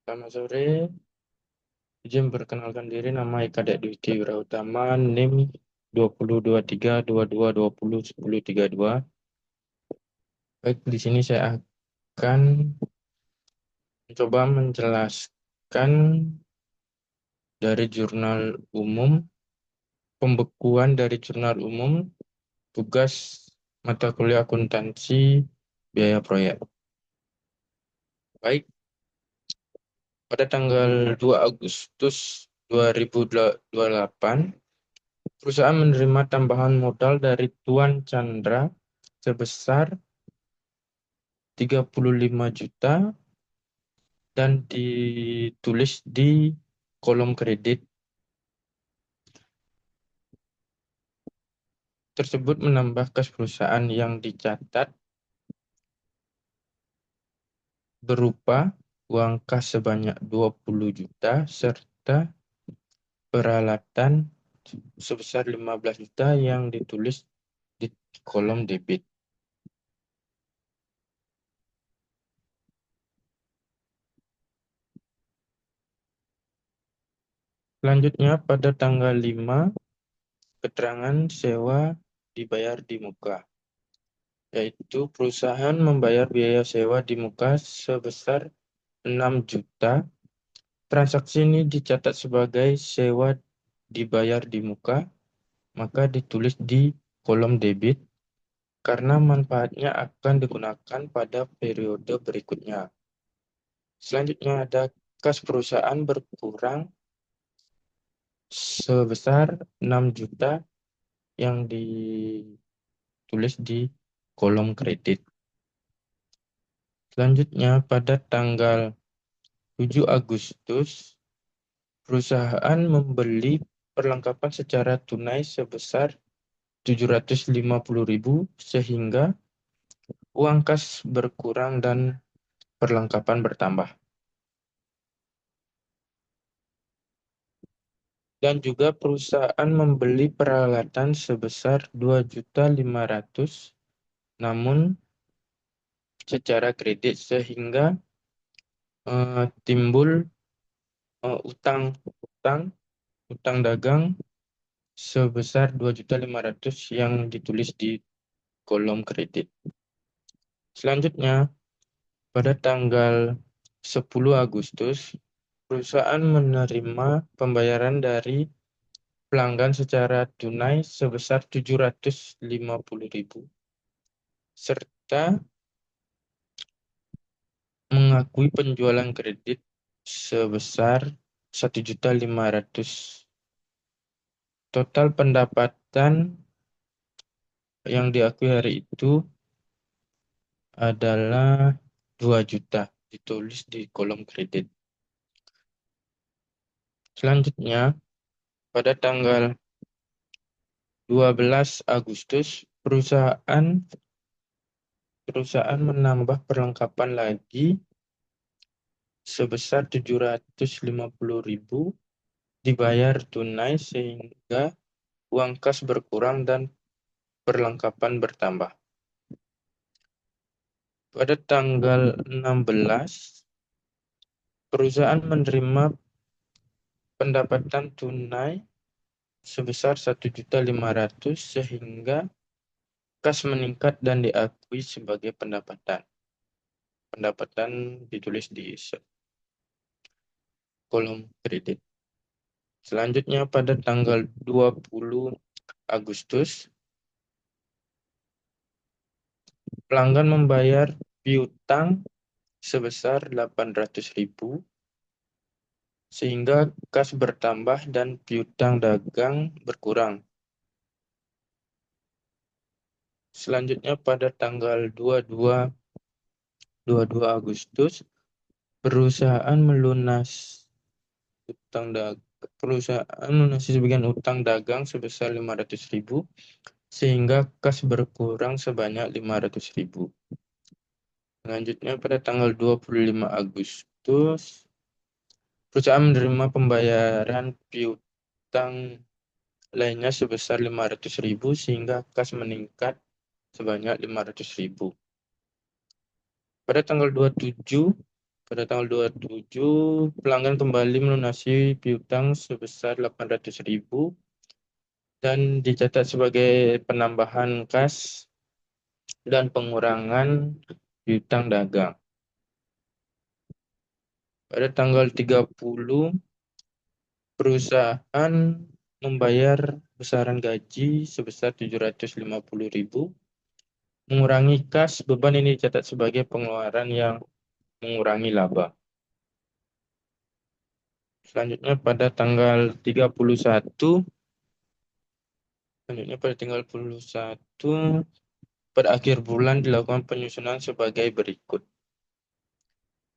Selamat sore, izin perkenalkan diri, nama Eka Dek Dwiki Wirautama, NIM 202322201032. Baik, di sini saya akan mencoba menjelaskan dari jurnal umum, pembekuan dari jurnal umum, tugas mata kuliah akuntansi, biaya proyek. Baik, pada tanggal 2 Agustus 2028, perusahaan menerima tambahan modal dari Tuan Chandra sebesar 35 juta dan ditulis di kolom kredit tersebut menambah kas perusahaan yang dicatat berupa uang kas sebanyak 20 juta serta peralatan sebesar 15 juta yang ditulis di kolom debit. Selanjutnya pada tanggal 5 keterangan sewa dibayar di muka, yaitu perusahaan membayar biaya sewa di muka sebesar 6 juta. Transaksi ini dicatat sebagai sewa dibayar di muka, maka ditulis di kolom debit karena manfaatnya akan digunakan pada periode berikutnya. Selanjutnya ada kas perusahaan berkurang sebesar 6 juta yang ditulis di kolom kredit. Selanjutnya pada tanggal 7 Agustus, perusahaan membeli perlengkapan secara tunai sebesar 750.000 sehingga uang kas berkurang dan perlengkapan bertambah. Dan juga perusahaan membeli peralatan sebesar 2.500.000 namun secara kredit sehingga timbul utang utang dagang sebesar 2.500.000 yang ditulis di kolom kredit. Selanjutnya, pada tanggal 10 Agustus, perusahaan menerima pembayaran dari pelanggan secara tunai sebesar 750.000 serta mengakui penjualan kredit sebesar 1.500.000. Total pendapatan yang diakui hari itu adalah 2 juta, ditulis di kolom kredit. Selanjutnya, pada tanggal 12 Agustus, perusahaan menambah perlengkapan lagi sebesar 750.000 dibayar tunai sehingga uang kas berkurang dan perlengkapan bertambah. Pada tanggal 16, perusahaan menerima pendapatan tunai sebesar 1.500.000 sehingga kas meningkat dan diakui sebagai pendapatan. Pendapatan ditulis di kolom kredit. Selanjutnya pada tanggal 20 Agustus, pelanggan membayar piutang sebesar 800.000 sehingga kas bertambah dan piutang dagang berkurang. Selanjutnya pada tanggal 22 Agustus, perusahaan melunasi sebagian utang dagang sebesar 500.000 sehingga kas berkurang sebanyak 500.000. Selanjutnya pada tanggal 25 Agustus, perusahaan menerima pembayaran piutang lainnya sebesar 500.000 sehingga kas meningkat sebanyak 500.000. Pada tanggal 27 Pada tanggal 27, pelanggan kembali melunasi piutang sebesar 800.000 dan dicatat sebagai penambahan kas dan pengurangan piutang dagang. Pada tanggal 30, perusahaan membayar besaran gaji sebesar 750.000, mengurangi kas, beban ini dicatat sebagai pengeluaran yang mengurangi laba. Selanjutnya pada tanggal 31, pada akhir bulan dilakukan penyusunan sebagai berikut.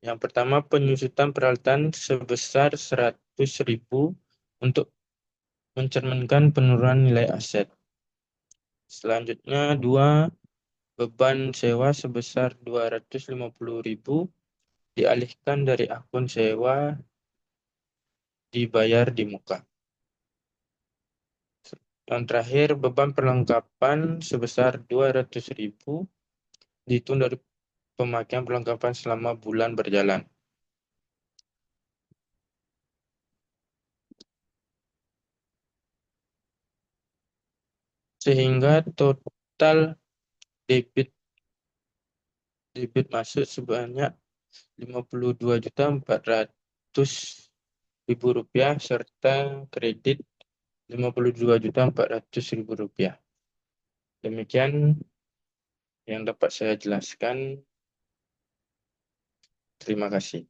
Yang pertama, penyusutan peralatan sebesar 100.000 untuk mencerminkan penurunan nilai aset. Selanjutnya, dua, beban sewa sebesar 250.000 dialihkan dari akun sewa dibayar di muka. Yang terakhir, beban perlengkapan sebesar 200.000 dihitung dari pemakaian perlengkapan selama bulan berjalan. Sehingga total debit debit masuk sebanyak 52.400.000 rupiah serta kredit 52.400.000 rupiah. Demikian yang dapat saya jelaskan. Terima kasih.